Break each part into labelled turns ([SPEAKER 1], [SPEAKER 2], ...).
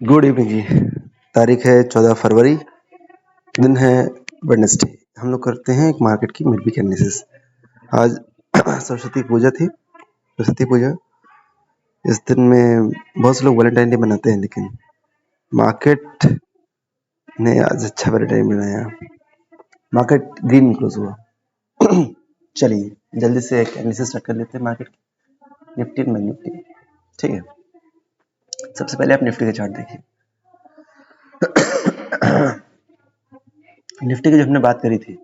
[SPEAKER 1] Good evening जी। तारीख है 14 फरवरी, दिन है वेडनेसडे। हम लोग करते हैं एक मार्केट की मिड वीक एनालिसिस। आज सरस्वती पूजा थी। सरस्वती पूजा इस दिन में बहुत से लोग वैलेंटाइन डे मनाते हैं, लेकिन मार्केट ने आज अच्छा वैलेंटाइन मनाया। मार्केट ग्रीन क्लोज हुआ। चलिए जल्दी से एक एनालिसिस स्टार्ट कर लेते हैं मार्केट की। निफ्टी में निफ्टी, ठीक है। सबसे पहले आप निफ्टी का चार्ट देखिए। निफ्टी की जो हमने बात करी थी,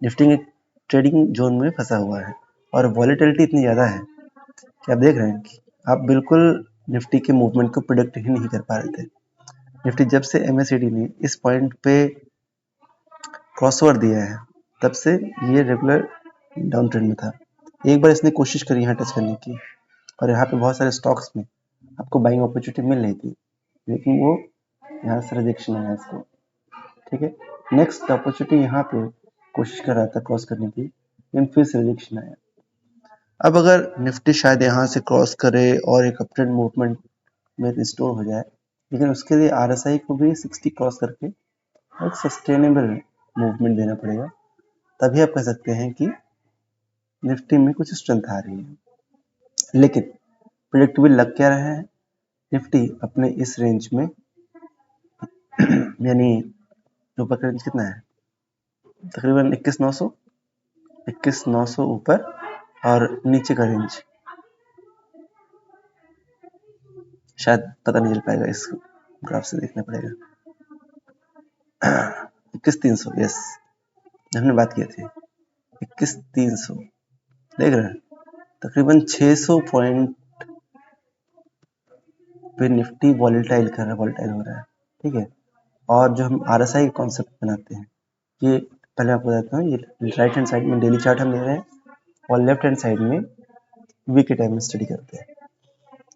[SPEAKER 1] निफ्टी एक ट्रेडिंग जोन में फंसा हुआ है और वॉलेटिलिटी इतनी ज़्यादा है कि आप देख रहे हैं कि आप बिल्कुल निफ्टी के मूवमेंट को प्रिडिक्ट ही नहीं कर पा रहे थे। निफ्टी जब से एमएससीडी ने इस पॉइंट पे क्रॉसओवर दिया है, तब से ये रेगुलर डाउन ट्रेंड में था। एक बार इसने कोशिश करी यहाँ टच करने की और यहाँ पे बहुत सारे स्टॉक्स में आपको बाइंग अपॉर्चुनिटी मिल रही थी, लेकिन वो यहाँ से रिजेक्शन आया इसको, ठीक है। नेक्स्ट अपॉर्चुनिटी यहाँ पे कोशिश कर रहा था क्रॉस करने की, लेकिन फिर से रिजेक्शन आया। अब अगर निफ्टी शायद यहाँ से क्रॉस करे और एक अपट्रेंड मूवमेंट में रिस्टोर हो जाए, लेकिन उसके लिए आरएसआई को भी 60 क्रॉस करके एक सस्टेनेबल मूवमेंट देना पड़ेगा, तभी आप कह सकते हैं कि निफ्टी में कुछ स्ट्रेंथ आ रही है। लेकिन प्रेडिक्टेबल लग क्या रहा है, निफ्टी अपने इस रेंज में यानी ऊपर का रेंज कितना है, तकरीबन 21,900 ऊपर और नीचे का रेंज शायद पता नहीं चल पाएगा, इस ग्राफ से देखना पड़ेगा। 21,300, यस, हमने बात की थी 21,300, देख रहे हैं तकरीबन 600 पॉइंट पे निफ्टी वॉलेटाइल कर रहा है, वॉलेटाइल हो रहा है, ठीक है। और जो हम आरएसआई कॉन्सेप्ट बनाते हैं, ये पहले आपको बताता हूँ। ये राइट हैंड साइड में डेली चार्ट हम ले रहे हैं और लेफ्ट हैंड साइड में वीक के टाइम में स्टडी करते हैं।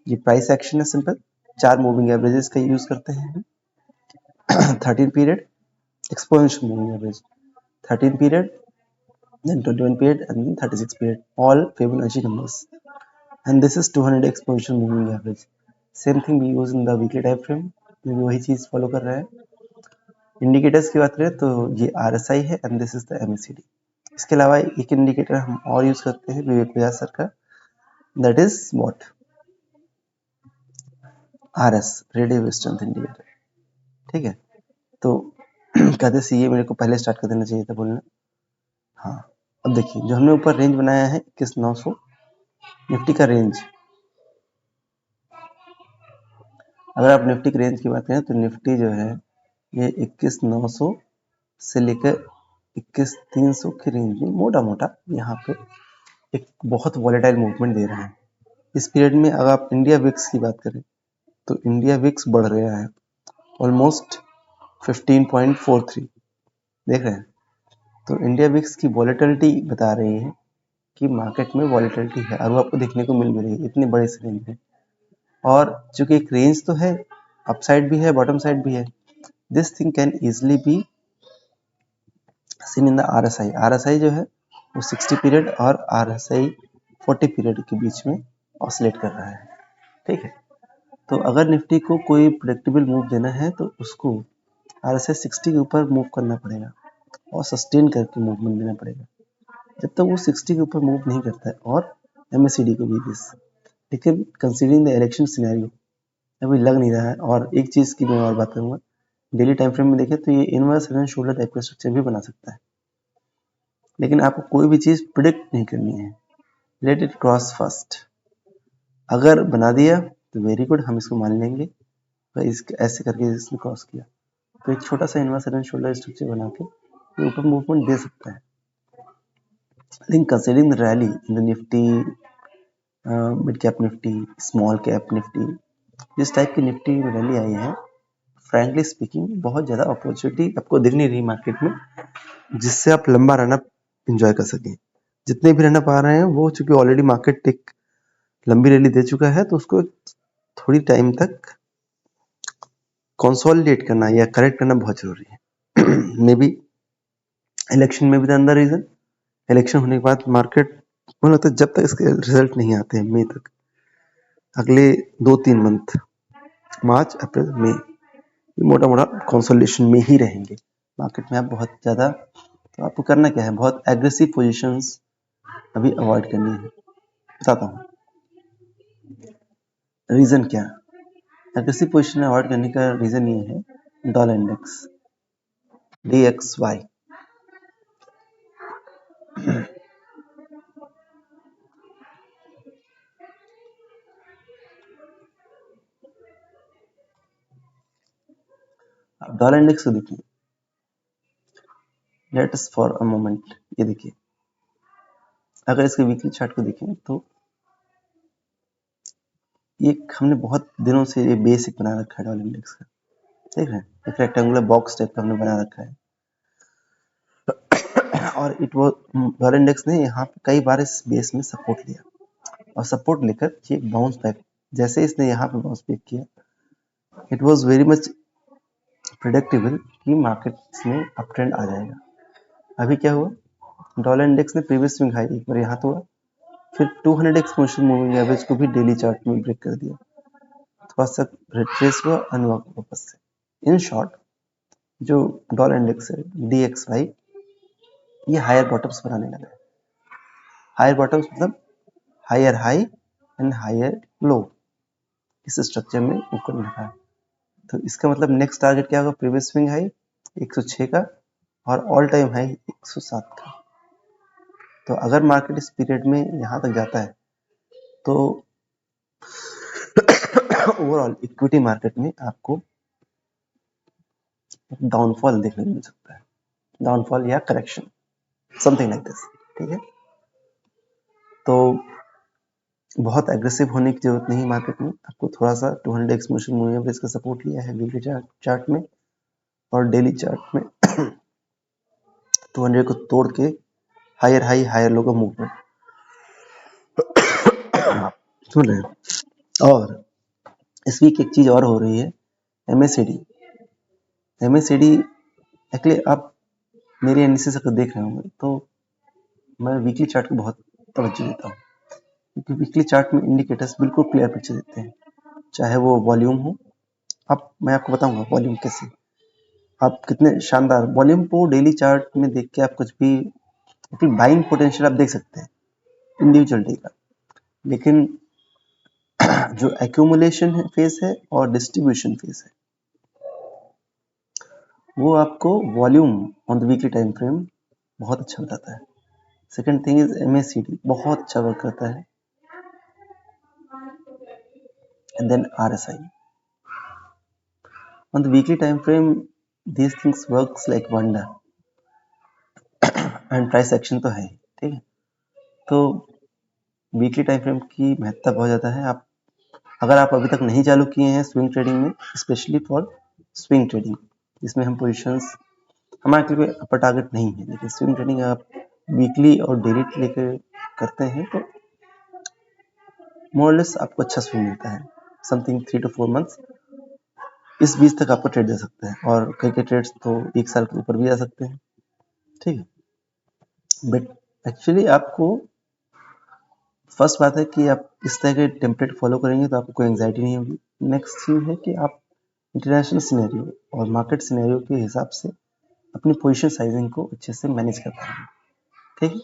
[SPEAKER 1] ये प्राइस एक्शन है सिंपल, 4 मूविंग एवरेजेस का यूज करते हैं। 13 period exponential moving average, 13 period, then 21 period, and then 36 period, all Fibonacci numbers, and this is 200 exponential moving average. Same thing we use in the weekly time frame, ये भी वही चीज follow कर रहा है। इंडिकेटर्स की बात करें तो ये RSI है and this is the MACD। इसके अलावा एक इंडिकेटर हम और यूज करते हैं विवेक व्यास सर का, that is what, RS, radio strength indicator, ठीक है। तो कहते सी ये मेरे को पहले स्टार्ट कर देना चाहिए था बोलना। हाँ, अब देखिए जो हमने ऊपर रेंज बनाया है 21,900 निफ्टी का रेंज। अगर आप निफ्टी की रेंज की बात करें तो निफ्टी जो है ये 21,900 से लेकर 21,300 की रेंज में मोटा मोटा यहाँ पे एक बहुत वॉलेटाइल मूवमेंट दे रहा है। इस पीरियड में अगर आप इंडिया विक्स की बात करें तो इंडिया विक्स बढ़ रहा है ऑलमोस्ट 15.43, देख रहे हैं। तो इंडिया विक्स की वॉलेटिलिटी बता रही है कि मार्केट में वॉलेटिलिटी है और वो आपको देखने को मिल भी रही है इतने बड़े से रेंज में। और चूंकि एक रेंज तो है, अपसाइड भी है, बॉटम साइड भी है, this thing can easily be seen in the RSI। RSI जो है वो 60 पीरियड और RSI 40 पीरियड के बीच में ऑसिलेट कर रहा है, ठीक है। तो अगर निफ्टी को कोई प्रेडिक्टेबल मूव देना है तो उसको RSI 60 के ऊपर मूव करना पड़ेगा और सस्टेन करके मूवमेंट देना पड़ेगा। जब तक वो 60 के ऊपर मूव नहीं करता है, और MACD को भी दिस, लेकिन कंसीडरिंग द इलेक्शन सिनेरियो अभी लग नहीं रहा है। और एक चीज़ की मैं और बात करूँगा, डेली टाइम फ्रेम में देखें तो ये inverse head and shoulder type का स्ट्रक्चर भी बना सकता है, लेकिन आपको कोई भी चीज़ प्रिडिक्ट नहीं करनी है, लेट इट क्रॉस फर्स्ट। अगर बना दिया तो वेरी गुड, हम इसको मान लेंगे, तो ऐसे करके इसने क्रॉस किया तो एक छोटा सा inverse head and shoulder structure बना के ये ऊपर मूवमेंट दे सकता है। लेकिन considering the rally in the Nifty, mid cap Nifty, small cap Nifty, जिस टाइप की निफ्टी में रैली आई है, फ्रैंकली स्पीकिंग बहुत ज़्यादा अपॉर्चुनिटी आपको दिख नहीं रही मार्केट में जिससे आप लंबा रनअप एंजॉय कर सकें। जितने भी रनअप आ रहे हैं वो चूंकि ऑलरेडी मार्केट एक लंबी रैली दे चुका है, तो उसको थोड़ी टाइम तक कंसोलिडेट करना या करेक्ट करना बहुत जरूरी है। मे बी इलेक्शन में भी द अंदर रीजन, इलेक्शन होने के बाद मार्केट मुझे लगता है जब तक इसके रिजल्ट नहीं आते हैं मई तक, अगले 2-3 मंथ मार्च अप्रैल मई ये मोटा मोटा कंसोलिडेशन में ही रहेंगे। मार्केट में आप बहुत ज़्यादा, तो आपको करना क्या है, बहुत एग्रेसिव पोजीशंस अभी अवॉइड करनी है। बताता हूँ रीज़न क्या है। एग्रेसिव पोजीशन अवॉइड करने का रीज़न ये है, डॉलर इंडेक्स DXY। आप डॉलर इंडेक्स को देखिए, let us for a moment, ये देखिए, अगर इसके वीकली चार्ट को देखें तो ये हमने बहुत दिनों से ये बेसिक बना रखा है डॉलर इंडेक्स का, देख रहे हैं, एक रेक्टेंगुलर बॉक्स टाइप का हमने बना रखा है। और इट वो डॉलर इंडेक्स ने यहाँ पे कई बार इस बेस में सपोर्ट लिया, और सपोर्ट लेकर ये बाउंस बैक, जैसे इसने यहाँ पे बाउंस बैक किया, it was very much predictable कि मार्केट्स में अप ट्रेंड आ जाएगा। अभी क्या हुआ, डॉलर इंडेक्स ने प्रीवियस स्विंग हाई एक बार यहाँ तो हुआ, फिर 200 एक्सपोनेंशियल मूविंग एवरेज को भी डेली चार्ट में ब्रेक कर दिया, थोड़ा सा रिट्रेस हुआ वापस से। इन शॉर्ट, जो डॉलर इंडेक्स है DXY, ये हायर बॉटम्स बनाने लगा है। हायर बॉटम्स मतलब higher high and higher low, इस स्ट्रक्चर में ऊपर लिखा है। तो इसका मतलब नेक्स्ट टारगेट क्या होगा, प्रीवियस स्विंग हाई 106 का और ऑल टाइम हाई 107 का। तो अगर मार्केट इस पीरियड में यहाँ तक जाता है तो ओवरऑल इक्विटी मार्केट में आपको डाउनफॉल देखने को मिल सकता है, डाउनफॉल या करेक्शन, समथिंग लाइक दिस, ठीक है। तो बहुत एग्रेसिव होने की जरूरत नहीं मार्केट में, आपको थोड़ा सा 200 एक्सपोनेंशियल मूविंग एवरेज का सपोर्ट लिया है वीकली चार्ट में और डेली चार्ट में 200 को तोड़ के हायर हाई हायर लो का मूवमेंट सुन रहे हैं। और इस वीक एक चीज और हो रही है, MACD। एक्चुअली आप मेरे एनालिसिस अगर देख रहे होंगे तो मैं वीकली चार्ट को बहुत तवज्जो देता हूँ, क्योंकि वीकली चार्ट में इंडिकेटर्स बिल्कुल क्लियर पिक्चर देते हैं, चाहे वो वॉल्यूम हो। अब मैं आपको बताऊंगा वॉल्यूम कैसे, आप कितने शानदार वॉल्यूम को डेली चार्ट में देख के आप कुछ भी बाइंग पोटेंशियल आप देख सकते हैं इंडिविजुअल डे का, लेकिन जो एक्यूमुलेशन फेज है और डिस्ट्रीब्यूशन फेज है वो आपको volume on the weekly time frame बहुत अच्छा बताता है। सेकंड थिंग इज MACD बहुत अच्छा वर्क करता है, and then RSI on the weekly time frame, these things works like wonder, and price action तो है, ठीक है। तो वीकली टाइम फ्रेम की महत्ता बहुत ज़्यादा है। आप अगर आप अभी तक नहीं चालू किए हैं स्विंग ट्रेडिंग में, स्पेशली फॉर स्विंग ट्रेडिंग जिसमें हम पोजीशंस, हमारे के लिए अपर टारगेट नहीं है, लेकिन स्विंग ट्रेडिंग आप वीकली और डेली लेकर करते हैं तो मोरलेस आपको अच्छा स्विंग मिलता है, समथिंग 3 to 4 मंथ्स इस बीच तक आपको ट्रेड जा सकते हैं, और कई कई ट्रेड्स तो 1 साल के ऊपर भी जा सकते हैं, ठीक है। बट एक्चुअली आपको फर्स्ट बात है कि आप इस तरह के टेम्पलेट फॉलो करेंगे तो आपको कोई एंग्जाइटी नहीं होगी। नेक्स्ट चीज़ है कि आप इंटरनेशनल सिनेरियो और मार्केट सिनेरियो के हिसाब से अपनी पोजीशन साइजिंग को अच्छे से मैनेज कर पाएंगे, ठीक है।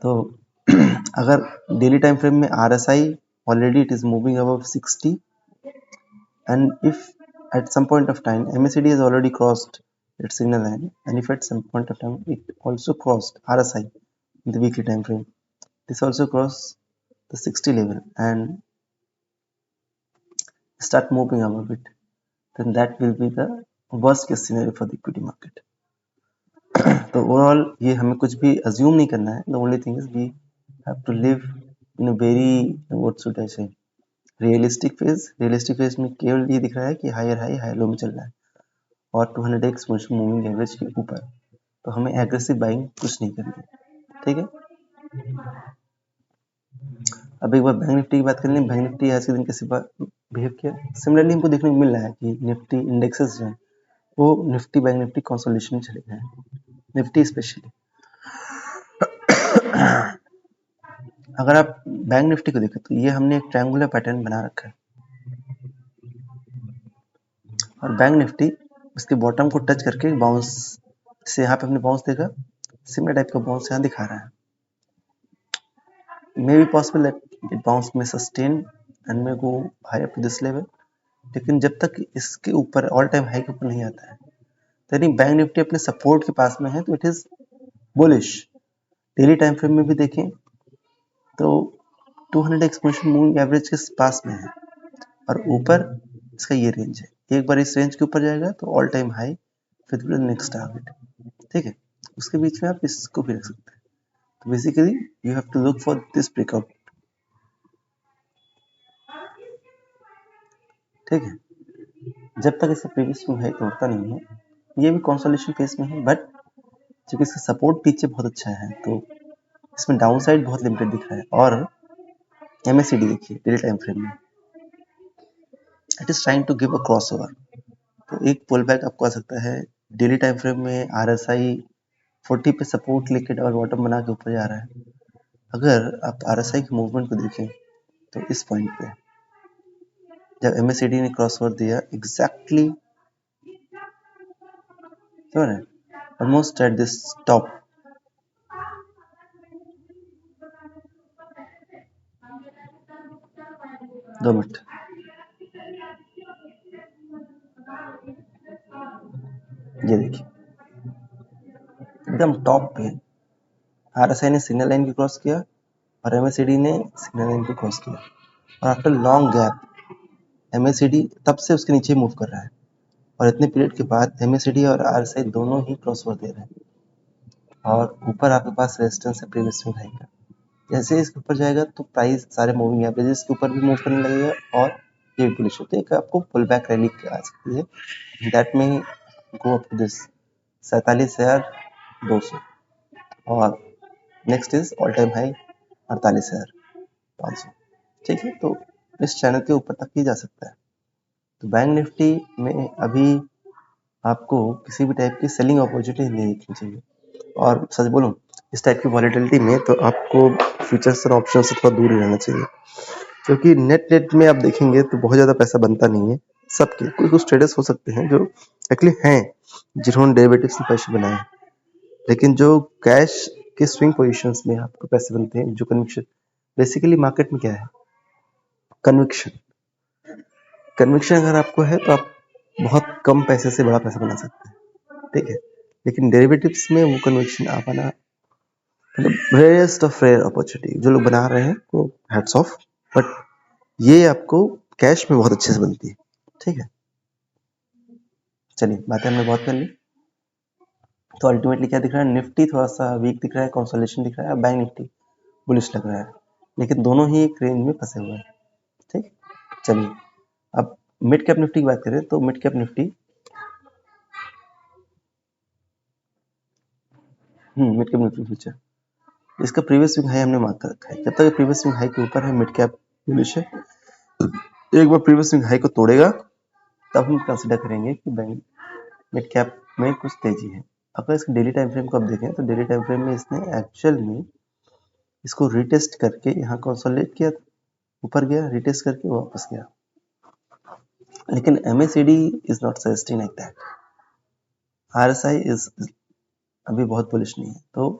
[SPEAKER 1] तो अगर डेली टाइम फ्रेम में RSI already it is moving above 60, and if at some point of time MACD has already crossed its signal line, and if at some point of time it also crossed RSI in the weekly time frame, this also crossed the 60 level and start moving above it, then that will be the worst case scenario for the equity market. तो overall ये हमें कुछ भी assume नहीं करना है, the only thing is we have to live in a very, what should I say, realistic phase में केवल ये दिख रहा है कि हायर हाई हायर लो में चल रहा है और 200 एक्स मूविंग एवरेज के ऊपर, तो हमें एग्रेसिव बाइंग कुछ नहीं करनी, ठीक है। अब एक बार बैंक निफ्टी की बात कर लें, बैंक निफ्टी आज के दिन कैसे बिहेव किया, सिमिलरली हमको देखने को मिल रहा है कि निफ्टी इंडेक्सेस जो है वो निफ्टी बैंक निफ्टी कंसोलिडेशन में चले गए हैं, निफ्टी स्पेशली। अगर आप बैंक निफ्टी को देखें तो ये हमने एक ट्रायंगुलर पैटर्न बना रखा है, और बैंक निफ्टी उसके बॉटम को टच करके बाउंस से यहाँ पे हमने बाउंस देखा, सिमिलर टाइप का बाउंस यहाँ दिखा रहा है। May be possible that it bounce में sustain and may go high up to this level, लेकिन जब तक इसके ऊपर ऑल टाइम हाई के ऊपर नहीं आता है, तो यानी बैंक निफ्टी अपने सपोर्ट के पास में है, तो it is bullish. Daily time frame में भी देखें तो 200 एक्सपोनेंशियल मूविंग एवरेज के पास में है और ऊपर इसका ये रेंज है। एक बार इस रेंज के ऊपर जाएगा तो ऑल टाइम हाई, फिर नेक्स्ट टारगेट, ठीक है। उसके बीच में आप इसको भी रख सकते हैं। तो basically you have to look for this breakout, ठीक है। जब तक इसका प्रीवियस स्विंग हाई तोड़ता नहीं है, ये भी कंसोलिडेशन फेज में है, बट क्योंकि इसका सपोर्ट पीछे बहुत अच्छा है तो इसमें डाउन साइड बहुत लिमिटेड दिख रहा है। और MACD देखिए डेली टाइम फ्रेम में, it is trying to give a cross over, तो एक पुल बैक आपको आ सकता है। डेली टाइम फ्रेम में RSI 40 पे सपोर्ट लेके डबल बॉटम बना के ऊपर जा रहा है। अगर आप RSI के मूवमेंट को देखें तो इस पॉइंट पे जब MACD ने क्रॉस ओवर दिया exactly almost at this top, दो मिनट, ये देखिए एकदम टॉप पे RSI ने सिग्नल लाइन को क्रॉस किया और MACD ने सिग्नल लाइन को क्रॉस किया, और आफ्टर लॉन्ग गैप MACD तब से उसके नीचे मूव कर रहा है, और इतने पीरियड के बाद MACD और RSI दोनों ही क्रॉस ओवर दे रहे हैं, और ऊपर आपके पास रेजिस्टेंस है प्रीवियस स्विंग हाई का। जैसे इसके ऊपर जाएगा तो प्राइस सारे मूविंग एवरेजेस के ऊपर भी मूव करने लगेगा, और ये बुलिश होते हैं। आपको पुल बैक रैली आ सकती है, दैट में गो अप टू दिस 47,200, और next is all time high 48,500, ठीक है। तो इस चैनल के ऊपर तक ही जा सकता है। तो बैंक निफ्टी में अभी आपको किसी भी टाइप की सेलिंग अपॉर्चुनिटी नहीं देखनी चाहिए, और सच बोलूं इस टाइप की वॉलेटिलिटी में तो आपको फ्यूचर्स और ऑप्शन से थोड़ा दूर ही रहना चाहिए, क्योंकि नेट में आप देखेंगे तो बहुत ज़्यादा पैसा बनता नहीं है सबके। कुछ ट्रेडर्स हो सकते हैं जो एक्चुअली हैं जिन्होंने डेरिवेटिव्स में पैसे बनाए, लेकिन जो कैश के स्विंग पोजीशंस में आपको पैसे बनते हैं, जो कन्विक्शन, बेसिकली मार्केट में क्या है, कन्विक्शन। कन्विक्शन अगर आपको है तो आप बहुत कम पैसे से बड़ा पैसा बना सकते हैं, ठीक है। लेकिन डेरिवेटिव्स में वो कन्विक्शन आ पाना मतलब रेयरेस्ट ऑफ रेयर अपॉर्चुनिटी। जो लोग बना रहे हैं वो हैट्स ऑफ, बट ये आपको कैश में बहुत अच्छे से बनती है, ठीक है। चलिए बातें हमने बहुत कर ली। तो अल्टीमेटली क्या दिख रहा है, निफ्टी थोड़ा सा वीक दिख रहा है, कंसोलिडेशन दिख रहा है, बैंक निफ्टी बुलिश लग रहा है, लेकिन दोनों ही एक रेंज में फंसे हुए हैं, ठीक। चलिए अब मिड कैप निफ्टी की बात करें तो मिड कैप निफ्टी फ्यूचर, इसका प्रीवियस स्विंग हाई हमने मार्क कर रखा है। जब तक प्रीवियस स्विंग हाई के ऊपर है मिड कैप बुलिश है। एक बार प्रीवियस स्विंग हाई को तोड़ेगा तब हम कंसिडर करेंगे कि बैंक मिड कैप में कुछ तेजी है। अगर इसके डेली टाइम फ्रेम को आप देखें तो डेली टाइम फ्रेम में इसने एक्चुअल में इसको रिटेस्ट करके यहाँ कंसोलिडेट किया, ऊपर गया, रिटेस्ट करके वापस गया, लेकिन MACD is not suggesting like that, RSI is अभी बहुत बुलिश नहीं है। तो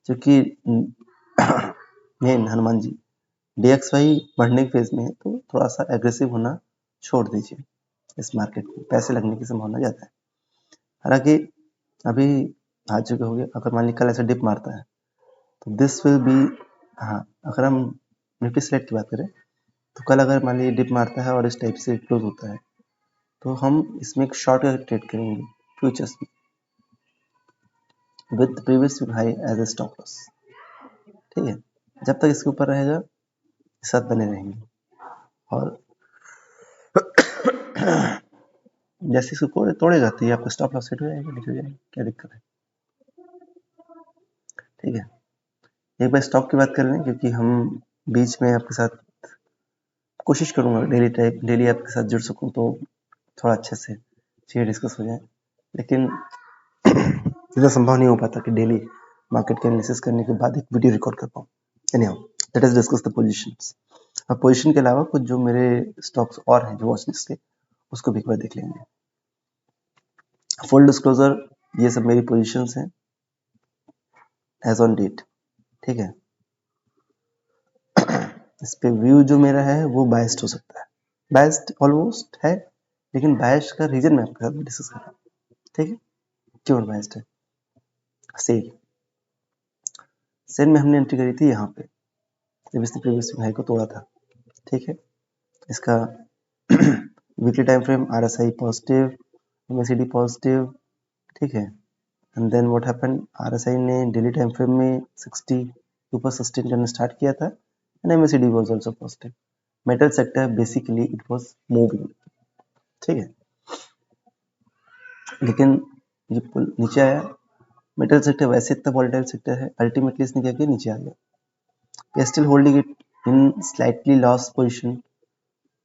[SPEAKER 1] क्योंकि मेन हनुमान जी DXY बढ़ने के फेज में है, तो थोड़ा सा एग्रेसिव होना छोड़ दीजिए, इस मार्केट में पैसे लगने की संभावना ज़्यादा है। हालांकि अभी आ चुके होंगे, अगर मान ली कल ऐसे डिप मारता है तो दिस विल बी, हाँ अगर हम निफ्टी सेलेक्ट की बात करें तो कल अगर मान लीजिए डिप मारता है और इस टाइप से क्लोज होता है तो हम इसमें एक शॉर्ट ट्रेड करेंगे फ्यूचर्स में with previous high as a stop loss, ठीक है। जब तक इसके ऊपर रहेगा साथ बने रहेंगे, और जैसे इसको तोड़ेगा तो ये आपका स्टॉप लॉस सेट हो जाएगा, नीचे हो जाएगा, क्या दिक्कत है, ठीक है। एक बार स्टॉक की बात कर लें, क्योंकि हम बीच में आपके साथ कोशिश करूंगा डेली आपके साथ जुड़ सकूं तो थोड़ा अच्छे से चीज़ें डिस्कस हो जाए, लेकिन इतना संभव नहीं हो पाता कि डेली मार्केट के एनालिसिस करने के बाद एक वीडियो रिकॉर्ड कर पाऊँ। Anyhow let us discuss the positions. अब पोजीशन के अलावा कुछ जो मेरे स्टॉक्स और हैं जो वॉच लिस्ट के, उसको भी एक बार देख लेंगे। फुल डिस्क्लोजर, ये सब मेरी पोजीशंस हैं एज ऑन डेट, ठीक है। इस पे व्यू जो मेरा है वो बायस्ड हो सकता है, बायस्ड ऑलमोस्ट है, लेकिन बायस्ड का रीजन मैं आपके साथ डिस्कस कर रहा हूँ, ठीक है। क्यों बायस्ड है? सेल में हमने एंट्री करी थी यहाँ पे जब इसने प्रीवियस हाई को तोड़ा था, ठीक है। इसका weekly time frame RSI positive, MACD positive, ठीक है। And then what happened, RSI ने डेली टाइम फ्रेम में 60 के ऊपर सस्टेन करना स्टार्ट किया था and MACD was also positive. Metal sector basically it was moving, ठीक है। लेकिन ये नीचे आया, मेटल सेक्टर वैसे इतना वोलेटाइल सेक्टर है, अल्टीमेटली इसने क्या किया, नीचे आ गया। We are still holding it in slightly loss position,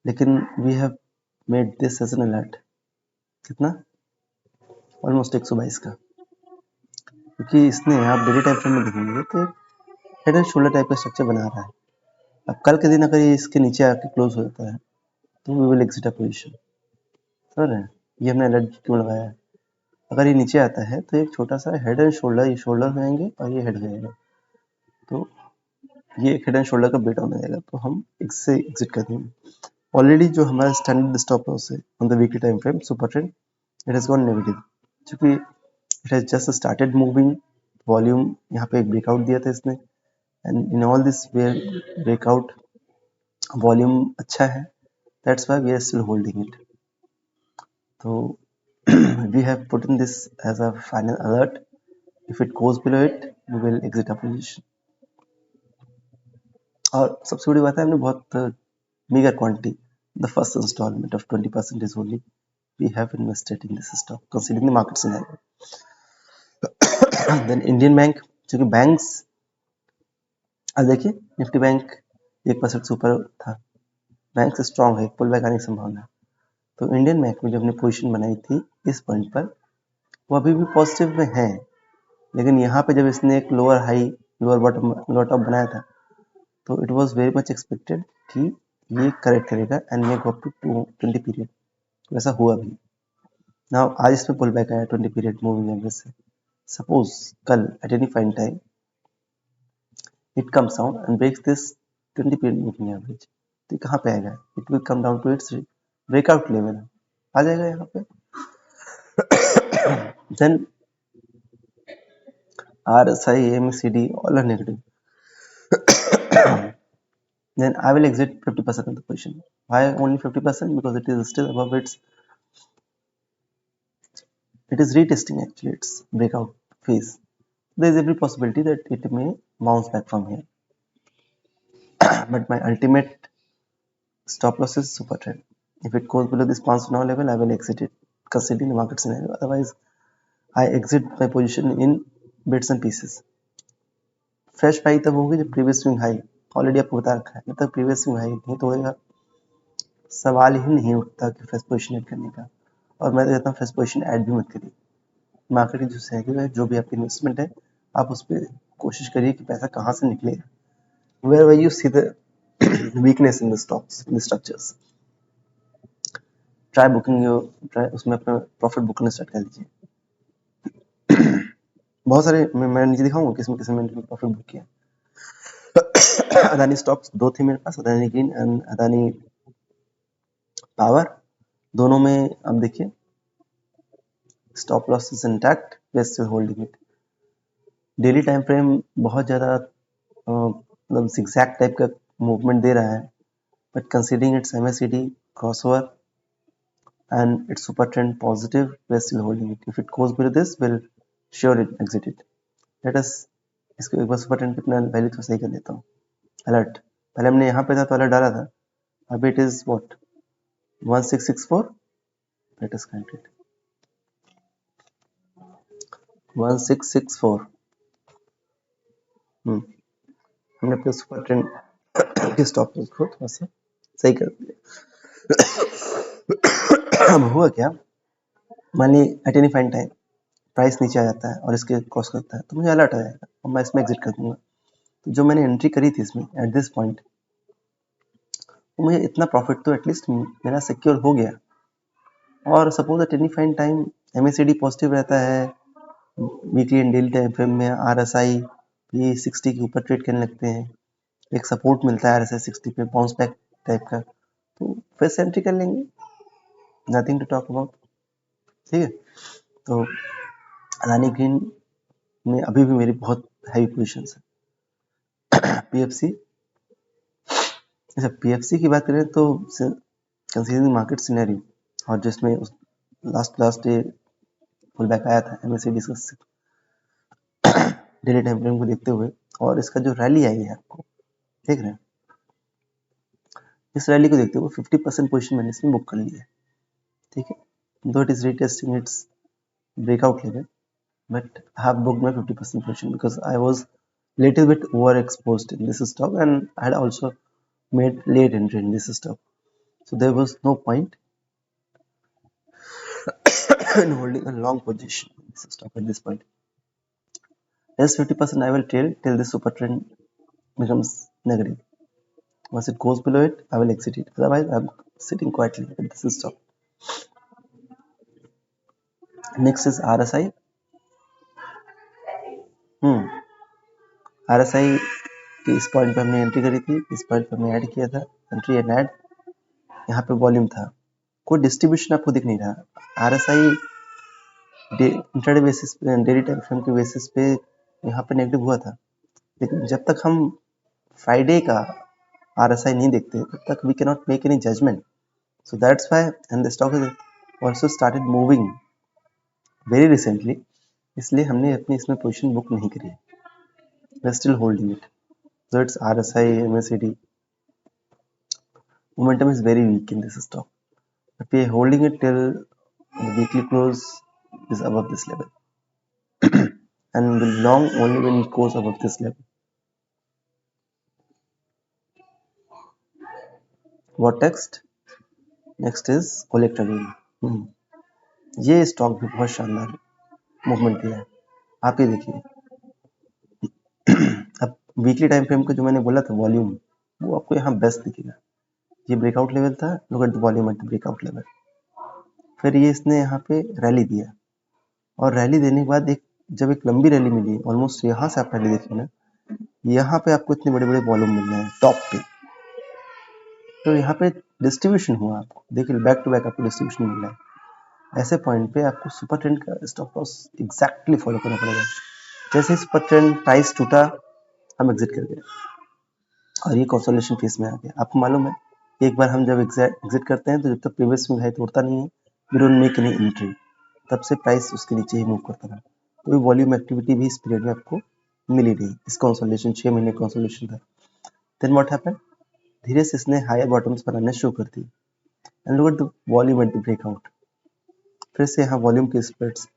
[SPEAKER 1] लेकिन we have made this as an alert. कितना? ऑलमोस्ट 122 का, क्योंकि इसने आप डेली टाइम फ्रेम में देखेंगे तो हेड एंड शोल्डर टाइप का स्ट्रक्चर बना रहा है। अब कल के दिन अगर ये इसके नीचे आके क्लोज हो जाता है तो we will exit a position, समझ रहे हैं? ये हमने अलर्ट क्यों लगाया है? अगर ये नीचे आता है तो एक छोटा सा हेड एंड शोल्डर, ये शोल्डर हो जाएंगे और ये हेड हो जाएगा, तो ये एक हेड एंड शोल्डर का ब्रेक डाउन हो जाएगा, तो हम इससे एग्जिट कर देंगे। ऑलरेडी जो हमारा स्टैंडर्ड स्टॉप लॉस है on the weekly time frame super trend, it has gone negative, क्योंकि it has just started moving, volume यहाँ पे एक ब्रेकआउट दिया था इसने, and in all this where breakout volume अच्छा है, that's why we are still holding it. तो we have put in this as a final alert, if it goes below it we will exit our position। और सबसे बड़ी बात है, हमने बहुत meager quantity, the first installment of 20% is only we have invested in this stock considering the market scenario। then Indian Bank, क्योंकि banks, अब देखिए निफ्टी बैंक 1% से ऊपर था, बैंक स्ट्रॉन्ग है, पुल बैक आने की संभावना है। तो इंडियन बैंक में जो हमने पोजीशन बनाई थी इस पॉइंट पर, वो अभी भी पॉजिटिव में है, लेकिन यहाँ पे जब इसने एक lower high lower bottom lower top बनाया था तो it was very much expected कि ये करेक्ट करेगा and may go up to 20 period, वैसा हुआ भी। नाउ आज इसमें पुल बैक आया 20 पीरियड मूविंग एवरेज से, सपोज कल at any fine time it comes down and breaks this 20 period moving average, तो कहाँ पे आएगा? It will come down to its breakout level, आ जाएगा यहाँ पे। Then RSI MACD all are negative, then I will exit 50% of the position. Why only 50%? Because it is still above its, it is retesting actually its breakout phase. There is every possibility that it may bounce back from here. But my ultimate stop loss is super trend. If it goes below this bounce down level, I will exit it considering the market scenario. Otherwise, I exit my position in bits and pieces. Fresh by तब होगी जब previous swing high, already आपको बता रखा है, जब तक previous swing high नहीं तोड़ेगा सवाल ही नहीं उठता कि फ्रेश पोजीशन ऐड करने का। और मैं तो कहता हूँ फ्रेश पोजीशन ऐड भी मत करिए। मार्केट जो सही है, जो भी आपकी इन्वेस्टमेंट है, आप उस पर कोशिश करिए कि पैसा कहाँ से निकलेगा, wherever you see the weakness in the stocks, in the structures, try booking your, try उसमें अपना प्रॉफिट बुक करना स्टार्ट कर दीजिए। बहुत सारे मैं नीचे दिखाऊंगा किसमें किसमें मैंने प्रॉफिट बुक किया। अदानी स्टॉक्स दो थे मेरे पास, Adani green and Adani power, दोनों में अब देखिए stop loss is intact, we are still holding it. Daily time frame बहुत ज़्यादा मतलब zigzag टाइप का मूवमेंट दे रहा है, but considering its MACD crossover and its super trend positive, we are still holding it. If it goes below this, we'll sure it exit it. Let us इसको एक बार super trend कितना value तो सही कर देता हूँ। अलर्ट पहले हमने यहाँ पे था तो अलर्ट डाला था, अभी it is what 1664, let us count it 1664। हमने अपने सुपर ट्रेंड के स्टॉप लॉस को थोड़ा सा सही कर दिया। अब हुआ क्या, मान ली at any fine time price नीचे आ जाता है और इसके क्रॉस करता है तो मुझे अलर्ट आ जाएगा और मैं इसमें एग्जिट कर दूंगा। तो जो मैंने एंट्री करी थी इसमें एट दिस पॉइंट, तो मुझे इतना प्रॉफिट तो एटलीस्ट मेरा सिक्योर हो गया। और suppose eight any fine time MACD positive रहता है, weekly and daily time frame में RSI भी 60 के ऊपर ट्रेड करने लगते हैं, एक सपोर्ट मिलता है RSI 60 पे बाउंस बैक टाइप का, तो फिर से एंट्री कर लेंगे, नथिंग टू टॉक अबाउट। ठीक है, तो अदानी ग्रीन में अभी भी मेरी बहुत हैवी पोजीशन है। PFC, अच्छा PFC की बात करें तो कंसीडरिंग मार्केट सिनेरियो और जिसमें लास्ट डे पुल बैक आया था MACD से डेली टाइम फ्रेम को देखते हुए, और इसका जो रैली आई है आपको देख रहे हैं, इस रैली को देखते हुए 50% पोजीशन मैंने इसमें बुक कर ली है। ठीक है, दो it is retesting it's breakout level, but I have booked my 50% position because I was little bit overexposed in this stock and I had also made late entry in this stock, so there was no point in holding a long position in this stock at this point. Yes, 50% I will trade till this super trend becomes negative. Once it goes below it, I will exit it. Otherwise, I'm sitting quietly at this stock. Next is RSI. RSI की इस point पे हमने entry करी थी, इस point पे हमने add किया था, एंट्री एंड ऐड, यहाँ पे वॉल्यूम था, कोई डिस्ट्रीब्यूशन आपको दिख नहीं रहा। RSI इंट्राडे बेसिस पे, डेली टाइम फ्रेम के बेसिस पे यहाँ पे नेगेटिव हुआ था, लेकिन जब तक हम फ्राइडे का RSI नहीं देखते तब तक we can not make any judgement, so that's why and the stock is also started moving very recently, इसलिए हमने अपनी इसमें पोजीशन बुक नहीं करी, we are still holding it. So it's RSI, MACD momentum is very weak in this stock, but we are holding it till the weekly close is above this level and will long only when it goes above this level. What next? Next is Collect again. ये stock भी बहुत शानदार movement दिया है, आप ये देखिए। अब वीकली टाइम फ्रेम का जो मैंने बोला था वॉल्यूम, वो आपको यहाँ बेस्ट दिखेगा। ये ब्रेकआउट लेवल था, look at the volume at the breakout level. फिर ये इसने यहाँ पे रैली दिया, और रैली देने के बाद जब एक लंबी रैली मिली, ऑलमोस्ट यहाँ से आप रैली देखिए ना, यहाँ पे आपको इतने बड़े बड़े वॉल्यूम मिल रहे हैं टॉप पे, तो यहाँ पे डिस्ट्रीब्यूशन हुआ, आपको देखिए बैक टू बैक आपको डिस्ट्रीब्यूशन मिल रहा है। ऐसे पॉइंट पे आपको सुपर ट्रेंड का स्टॉप लॉस एग्जैक्टली फॉलो करना पड़ेगा। जैसे सुपर ट्रेंड प्राइस टूटा, हम एग्जिट कर गए और ये कंसोलिडेशन फेज में आ गया। आपको मालूम है, एक बार हम जब एग्जिट करते हैं तो जब तक प्रीवियस में हाई तोड़ता नहीं है, we don't make any entry, तब से प्राइस उसके नीचे ही मूव करता रहा। कोई वॉल्यूम एक्टिविटी भी इस पीरियड में आपको मिली नहीं, इस कंसोलिडेशन 6 महीने कंसोलिडेशन था। देन व्हाट हैपेंड, धीरे से इसने हायर बॉटम्स बनाने शुरू कर दी, and look at the volume at the breakout. फिर से यहाँ वॉल्यूम के स्प्रेड्स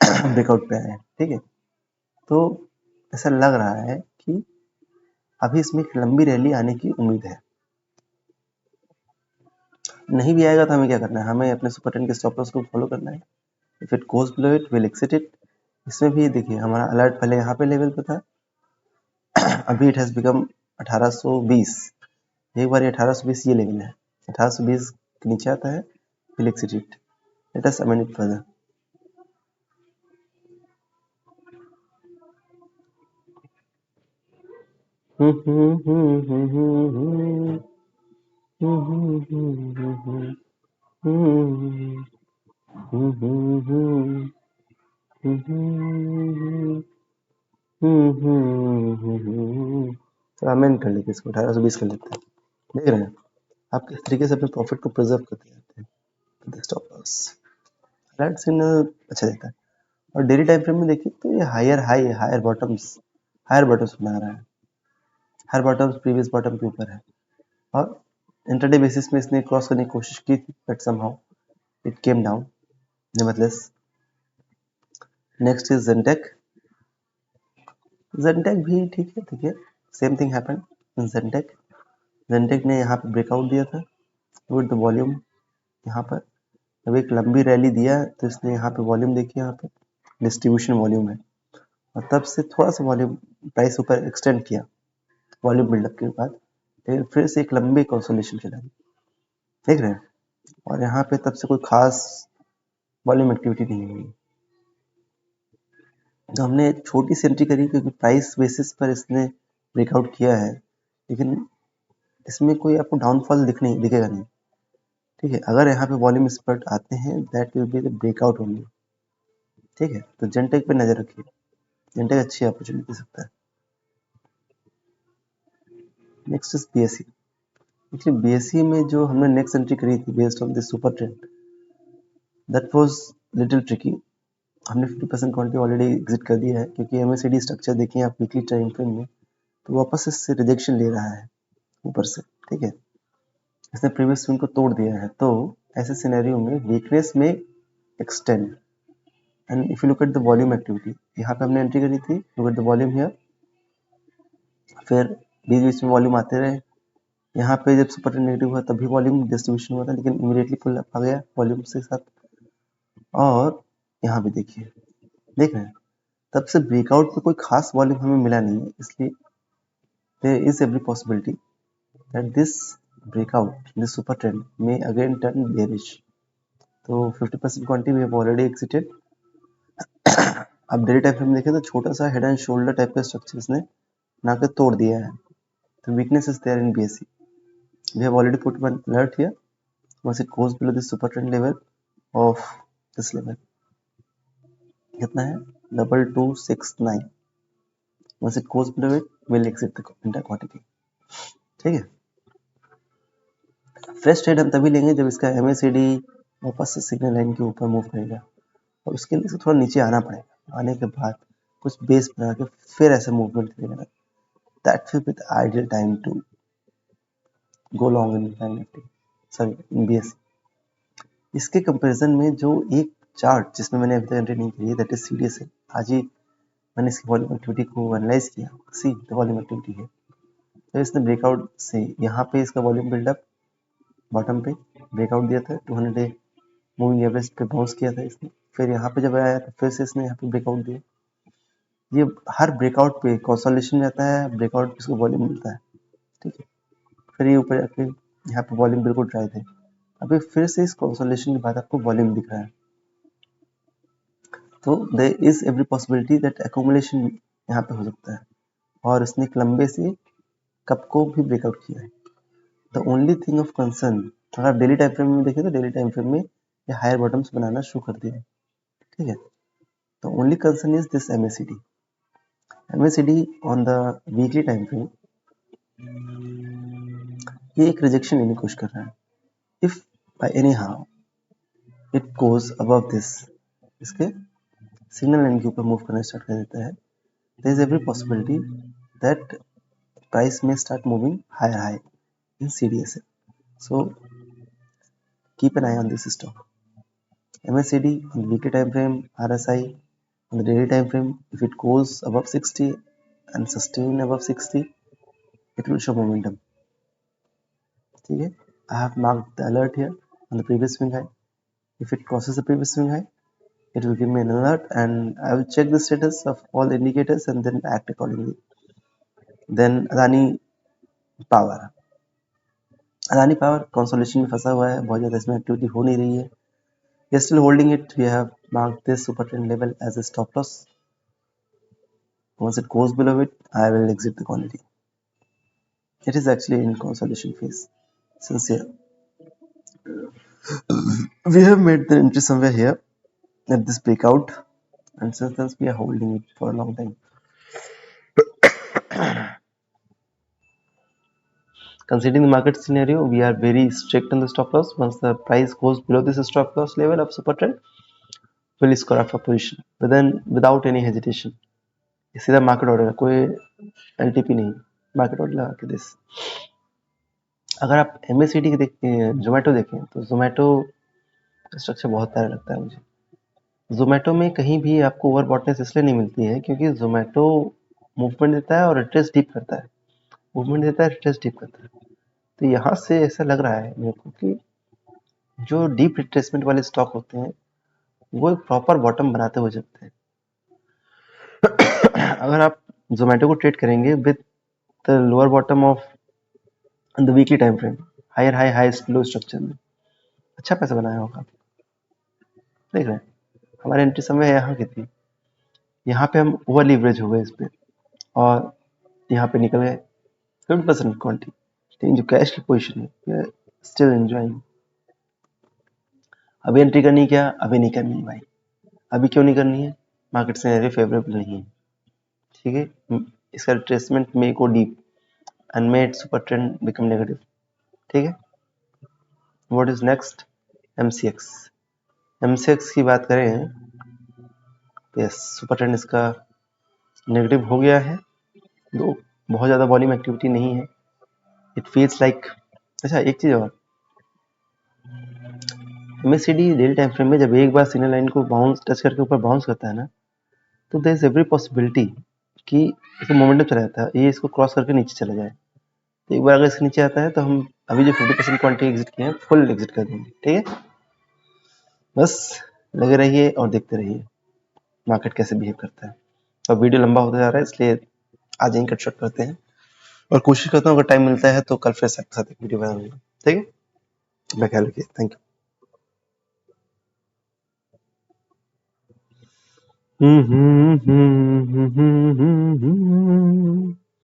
[SPEAKER 1] ब्रेकआउट पे आए हैं। ठीक है, तो ऐसा लग रहा है कि अभी इसमें एक लंबी रैली आने की उम्मीद है। नहीं भी आएगा तो हमें क्या करना है, हमें अपने सुपर ट्रेंड के स्टॉप लॉस को फॉलो करना है। If it goes below it, will exit it. इसमें भी देखिए हमारा अलर्ट पहले यहाँ पे लेवल पे था, अभी इट हैज बिकम 1820, एक बार 1820 ये लेवल है, 1820 के नीचे आता है, will exit it. Let us amend it further. Amend कर लेते इसको, 1820 कर लेते हैं। देख रहे हैं आप किस तरीके से अपने प्रॉफिट को प्रिजर्व करते जाते हैं। स्टॉप लॉस अलर्ट सिग्नल अच्छा देता है, और डेली टाइम फ्रेम में देखिए तो ये हायर बॉटम्स बना रहा है, हायर बॉटम्स प्रीवियस बॉटम के ऊपर है, और इंटरडे बेसिस में इसने क्रॉस करने की कोशिश की थी, but somehow it came down nevertheless. Next is Zentek। Zentek भी ठीक है, same thing happened in Zentek। Zentek ने यहाँ पे ब्रेकआउट दिया था विद द वॉल्यूम, यहाँ पर जब एक लंबी रैली दिया तो इसने यहाँ पे वॉल्यूम देखिए, यहाँ पे डिस्ट्रीब्यूशन वॉल्यूम है, और तब से थोड़ा सा वॉल्यूम प्राइस ऊपर एक्सटेंड किया वॉल्यूम बिल्डअप के बाद, लेकिन फिर से एक लंबी कंसोलिडेशन चला गया। देख रहे हैं और यहाँ पे तब से कोई खास वॉल्यूम एक्टिविटी नहीं हुई। तो हमने एक छोटी सी एंट्री करी क्योंकि प्राइस बेसिस पर इसने ब्रेकआउट किया है, लेकिन इसमें कोई आपको डाउनफॉल दिखेगा नहीं। ठीक है, अगर यहाँ पे वॉल्यूम स्प्रेड आते हैं that will be the breakout only. ठीक है, तो जेनटेक पे नजर रखिए, जेनटेक अच्छी अपॉर्चुनिटी दे सकता है। Next is BSc. Actually BSc में जो हमने नेक्स्ट एंट्री करी थी based on this super trend, that was little tricky. हमने 50% क्वांटिटी ऑलरेडी एग्जिट कर दिया है क्योंकि एमएससीडी स्ट्रक्चर देखिए आप वीकली टाइम फ्रेम में, तो वापस इससे रिजेक्शन ले रहा है ऊपर से। ठीक है, इसने प्रीवियस स्विंग को तोड़ दिया है, तो ऐसे सिनेरियो में वीकनेस में extend. And if you look at the volume activity, यहाँ पे हमने एंट्री करी थी, look at the volume here, फिर बीच बीच में वॉल्यूम आते रहे। यहाँ पे जब सुपर ट्रेंड नेगेटिव हुआ तब भी वॉल्यूम डिस्ट्रीब्यूशन हुआ था, लेकिन इमीडिएटली पुल अप आ गया वॉल्यूम के साथ। और यहाँ पे देखिए, देख रहे हैं, तब से ब्रेकआउट पे कोई खास वॉल्यूम हमें मिला नहीं है, इसलिए there is every possibility that this breakout, this super trend may again turn bearish. तो 50% quantity we have already exited. अब डेली टाइम फ्रेम देखें तो छोटा सा हेड एंड शोल्डर टाइप का स्ट्रक्चर इसने बना के तोड़ दिया है। तो weakness is there in BSE. We have already put one alert here. Once it goes below this super trend level of this level, कितना है 2269. Once it goes below it, we'll exit the entire quantity. ठीक है, fresh trade हम तभी लेंगे जब इसका MACD वापस से सिग्नल लाइन के ऊपर मूव करेगा, और उसके लिए थोड़ा नीचे आना पड़ेगा। आने के बाद कुछ बेस बना के फिर ऐसे मूवमेंट करेगा। That will be the ideal time to go long in Bank Nifty, sorry in BSE. इसके कंपैरिजन में जो एक चार्ट जिसमें मैंने अभी तक एंट्री नहीं की है, दैट इज CDSL। आज ही मैंने इसकी वॉल्यूम एक्टिविटी को एनालाइज किया, सी द वॉल्यूम एक्टिविटी है। तो इसने ब्रेकआउट से यहाँ पे इसका वॉल्यूम बिल्डअप बॉटम पे ब्रेकआउट दिया था, 200 डे मूविंग एवरेज पे बाउंस किया था इसने, फिर यहाँ पे जब आया तो फिर से इसने यहाँ पे ब्रेकआउट दिया। ये हर ब्रेकआउट पे कंसोलिडेशन रहता है, ब्रेकआउट इसको वॉल्यूम मिलता है। ठीक है, फिर ये ऊपर जाके यहाँ पे वॉल्यूम बिल्कुल ड्राई थे, अभी फिर से इस कंसोलिडेशन के बाद आपको वॉल्यूम दिख रहा है। तो there is every possibility that accumulation यहाँ पे हो सकता है, और इसने एक लंबे से कप को भी ब्रेकआउट किया है। The only thing of concern, अगर आप डेली टाइम फ्रेम में देखें तो डेली टाइम फ्रेम में ये हायर बॉटम्स बनाना शुरू कर दिया है। ठीक है, तो only concern is this MACD on the weekly time frame, ये एक रिजेक्शन लेने की कोशिश कर रहा है। If by any how it goes above this, इसके सिग्नल लाइन के ऊपर मूव करना स्टार्ट कर देता है, there is every possibility that price may start moving higher in CDSL. So keep an eye on this stock. MACD on the weekly time frame, RSI on the daily time frame, if it goes above 60 and sustain above 60, it will show momentum. ठीक है, I have marked the alert here on the previous swing high. If it crosses the previous swing high, it will give me an alert, and I will check the status of all the indicators and then act accordingly. Then Adani Power. Adani power consolidation में फंसा हुआ है, बहुत ज़्यादा इसमें activity हो नहीं रही है। We are still holding it, we have marked this super trend level as a stop loss. Once it goes below it, I will exit the quantity. It is actually in consolidation phase. Since here we have made the entry somewhere here at this breakout, and since then we are holding it for a long time. Considering the market scenario, we are very strict on the stop loss. Once the price goes below this stop loss level of super trend, we'll score off a position without any hesitation. सीधा market order, कोई LTP नहीं, market order लगा के this. अगर आप MACD देखें, जोमेटो देखें, तो जोमेटो का स्ट्रक्चर बहुत प्यारा लगता है मुझे। जोमेटो में कहीं भी आपको ओवरबॉटनेस इसलिए नहीं मिलती है क्योंकि जोमेटो मूवमेंट देता है और रिट्रेस डीप करता है, मूवमेंट देता है, रिट्रेस डीप करता है। तो यहाँ से ऐसा लग रहा है मेरे को कि जो डीप रिट्रेसमेंट वाले स्टॉक होते हैं वो एक प्रॉपर बॉटम बनाते हुए चलते हैं। अगर आप जोमेटो को ट्रेड करेंगे with the lower bottom of the weekly time frame, higher high high low structure में, अच्छा पैसा बनाया होगा। देख रहे हैं हमारी एंट्री समय यहाँ की थी, यहाँ पे हम ओवर लीवरेज हो गए इस पे और यहाँ पे निकल गए 50% क्वांटिटी, लेकिन जो कैश की पोजीशन है स्टिल एंजॉइंग। अभी एंट्री करनी क्या? अभी नहीं करनी है भाई। अभी क्यों नहीं करनी है? मार्केट सिनेरियो फेवरेबल नहीं है, ठीक है। इसका retracement may go deep and may super trend become negative, ठीक है। What is next? MCX. MCX की बात करें तो यस, सुपर ट्रेंड इसका नेगेटिव हो गया है, दो बहुत ज़्यादा वॉल्यूम एक्टिविटी नहीं है। इट फील्स लाइक अच्छा एक चीज़ और, एमएससीडी डेली टाइम फ्रेम में जब एक बार सिग्नल लाइन को बाउंस टच करके ऊपर बाउंस करता है ना, तो देयर इज एवरी पॉसिबिलिटी कि इसका मोमेंटम चला जाता है, ये इसको क्रॉस करके नीचे चला जाए। तो एक बार अगर इसके नीचे आता है तो हम अभी जो 50% क्वांटिटी एग्जिट किए हैं फुल एग्जिट कर देंगे, ठीक है। बस लगे रहिए और देखते रहिए मार्केट कैसे बिहेव करता है। तो वीडियो लंबा होता जा रहा है, इसलिए आज यहीं कट शॉट करते हैं और कोशिश करता हूँ अगर टाइम मिलता है तो कल फिर से आपके साथ एक वीडियो बनाऊंगा, ठीक है। अपना ख्याल रखिए, थैंक यू।